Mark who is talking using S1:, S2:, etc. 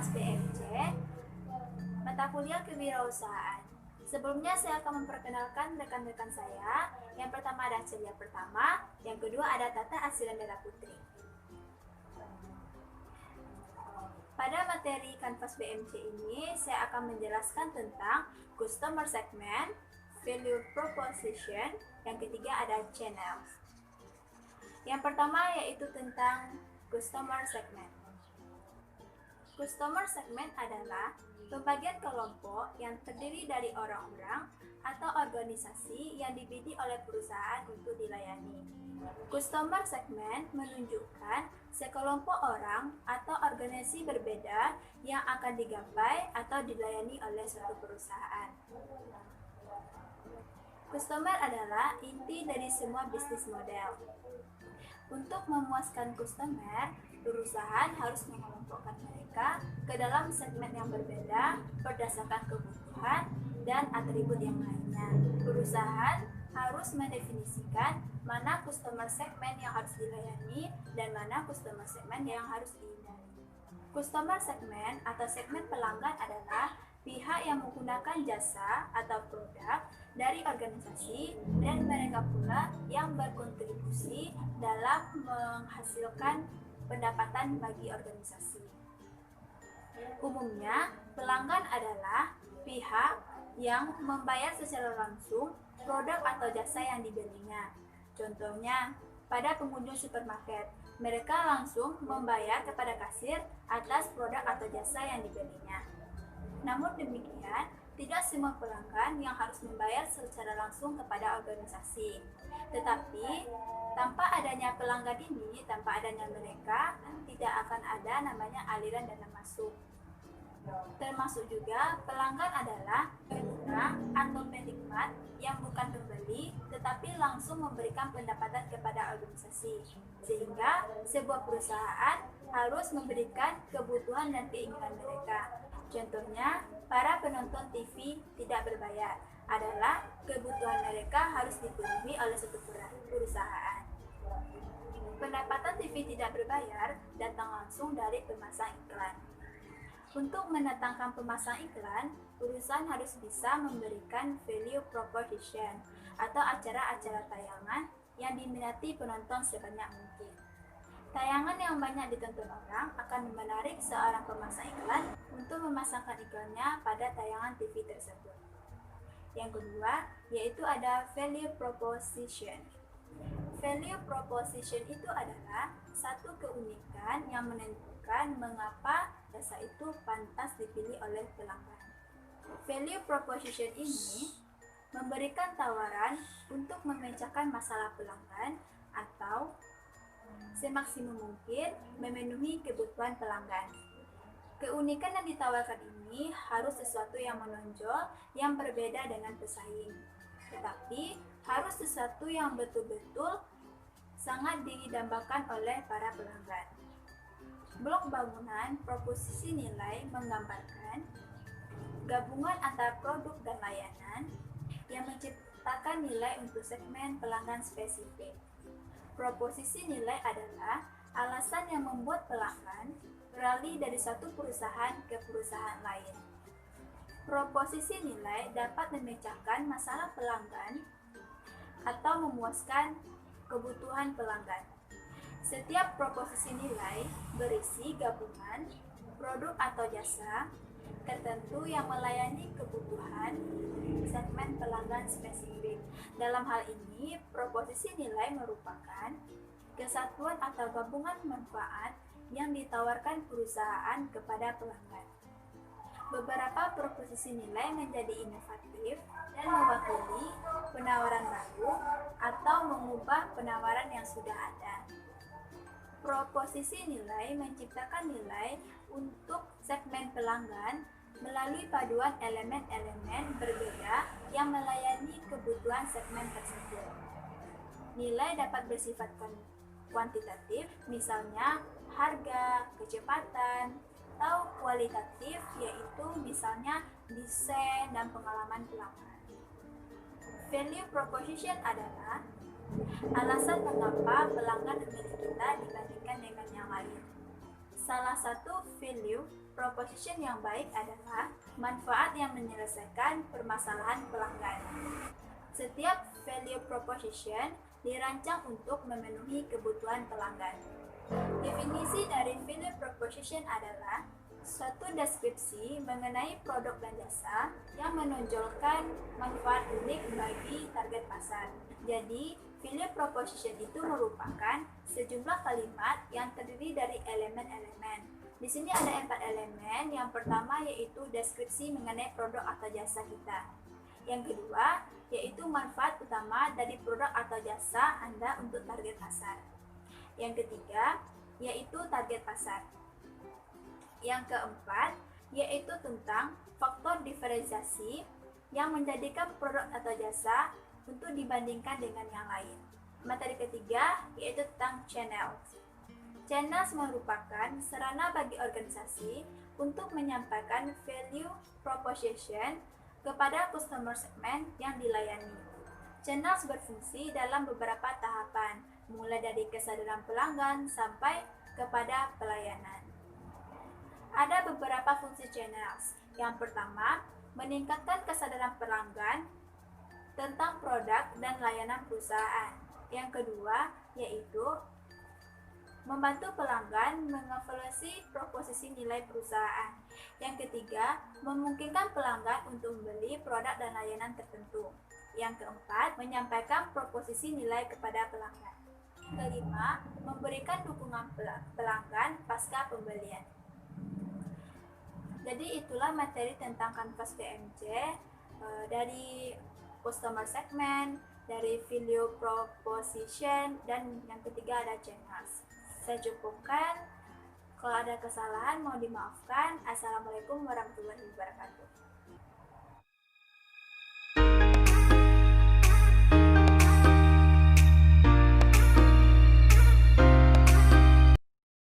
S1: Kanvas BMC, mata kuliah kewirausahaan. Sebelumnya saya akan memperkenalkan rekan-rekan saya. Yang pertama ada Celia Pertama, yang kedua ada Tata Asirandara Putri. Pada materi Kanvas BMC ini, saya akan menjelaskan tentang customer segment, value proposition, yang ketiga ada channels. Yang pertama yaitu tentang customer segment. Customer segment adalah pembagian kelompok yang terdiri dari orang-orang atau organisasi yang dibidik oleh perusahaan untuk dilayani. Customer segment menunjukkan sekelompok orang atau organisasi berbeda yang akan digapai atau dilayani oleh suatu perusahaan. Customer adalah inti dari semua bisnis model. Untuk memuaskan customer, perusahaan harus mengelompokkan mereka ke dalam segmen yang berbeda berdasarkan kebutuhan dan atribut yang lainnya. Perusahaan harus mendefinisikan mana customer segmen yang harus dilayani dan mana customer segmen yang harus dihindari. Customer segment atau segmen pelanggan adalah pihak yang menggunakan jasa atau produk dari organisasi dan mereka pula yang berkontribusi dalam menghasilkan pendapatan bagi organisasi. Umumnya, pelanggan adalah pihak yang membayar secara langsung produk atau jasa yang dibelinya. Contohnya, pada pengunjung supermarket, mereka langsung membayar kepada kasir atas produk atau jasa yang dibelinya. Namun demikian, tidak semua pelanggan yang harus membayar secara langsung kepada organisasi. Tetapi, tanpa adanya pelanggan ini, tanpa adanya mereka, tidak akan ada namanya aliran dana masuk. Termasuk juga pelanggan adalah pengguna atau penikmat yang bukan pembeli tetapi langsung memberikan pendapatan kepada organisasi, sehingga sebuah perusahaan harus memberikan kebutuhan dan keinginan mereka. Contohnya, para penonton TV tidak berbayar adalah kebutuhan mereka harus dipenuhi oleh suatu perusahaan. Pendapatan TV tidak berbayar datang langsung dari pemasang iklan. Untuk mendatangkan pemasang iklan, perusahaan harus bisa memberikan value proposition atau acara-acara tayangan yang diminati penonton sebanyak mungkin. Tayangan yang banyak ditonton orang akan menarik seorang pemasang iklan untuk memasangkan iklannya pada tayangan TV tersebut. Yang kedua, yaitu ada value proposition. Value proposition itu adalah satu keunikan yang menentukan mengapa jasa itu pantas dipilih oleh pelanggan. Value proposition ini memberikan tawaran untuk memecahkan masalah pelanggan atau semaksimum mungkin memenuhi kebutuhan pelanggan. Keunikan yang ditawarkan ini harus sesuatu yang menonjol yang berbeda dengan pesaing. Tetapi harus sesuatu yang betul-betul sangat didambakan oleh para pelanggan. Blok bangunan proposisi nilai menggambarkan gabungan antara produk dan layanan yang menciptakan nilai untuk segmen pelanggan spesifik. Proposisi nilai adalah alasan yang membuat pelanggan beralih dari satu perusahaan ke perusahaan lain. Proposisi nilai dapat memecahkan masalah pelanggan atau memuaskan kebutuhan pelanggan. Setiap proposisi nilai berisi gabungan produk atau jasa tertentu yang melayani kebutuhan segmen pelanggan spesifik. Dalam hal ini, proposisi nilai merupakan kesatuan atau gabungan manfaat yang ditawarkan perusahaan kepada pelanggan. Beberapa proposisi nilai menjadi inovatif dan mewakili penawaran baru atau mengubah penawaran yang sudah ada. Proposisi nilai menciptakan nilai untuk segmen pelanggan melalui paduan elemen-elemen berbeda yang melayani kebutuhan segmen tersebut. Nilai dapat bersifat kuantitatif, misalnya harga, kecepatan, atau kualitatif, yaitu misalnya desain dan pengalaman pelanggan. Value proposition adalah alasan mengapa pelanggan memilih kita dibandingkan dengan yang lain. Salah satu value proposition yang baik adalah manfaat yang menyelesaikan permasalahan pelanggan. Setiap value proposition dirancang untuk memenuhi kebutuhan pelanggan. Definisi dari value proposition adalah suatu deskripsi mengenai produk dan jasa yang menonjolkan manfaat unik bagi target pasar. Jadi, value proposition itu merupakan sejumlah kalimat yang terdiri dari elemen-elemen. Di sini ada 4 elemen. Yang pertama yaitu deskripsi mengenai produk atau jasa kita. Yang kedua yaitu manfaat utama dari produk atau jasa Anda untuk target pasar. Yang ketiga yaitu target pasar. Yang keempat yaitu tentang faktor diferensiasi yang menjadikan produk atau jasa untuk dibandingkan dengan yang lain. Materi ketiga yaitu tentang channels. Channels merupakan sarana bagi organisasi untuk menyampaikan value proposition kepada customer segment yang dilayani. Channels berfungsi dalam beberapa tahapan, mulai dari kesadaran pelanggan sampai kepada pelayanan. Ada beberapa fungsi channels. Yang pertama, meningkatkan kesadaran pelanggan tentang produk dan layanan perusahaan. Yang kedua, yaitu membantu pelanggan mengevaluasi proposisi nilai perusahaan. Yang ketiga, memungkinkan pelanggan untuk membeli produk dan layanan tertentu. Yang keempat, menyampaikan proposisi nilai kepada pelanggan. Kelima, memberikan dukungan pelanggan pasca pembelian. Jadi itulah materi tentang Canvas PMJ dari customer segment, dari value proposition, dan yang ketiga ada channels. Saya cukupkan. Kalau ada kesalahan mau dimaafkan. Assalamualaikum warahmatullahi wabarakatuh.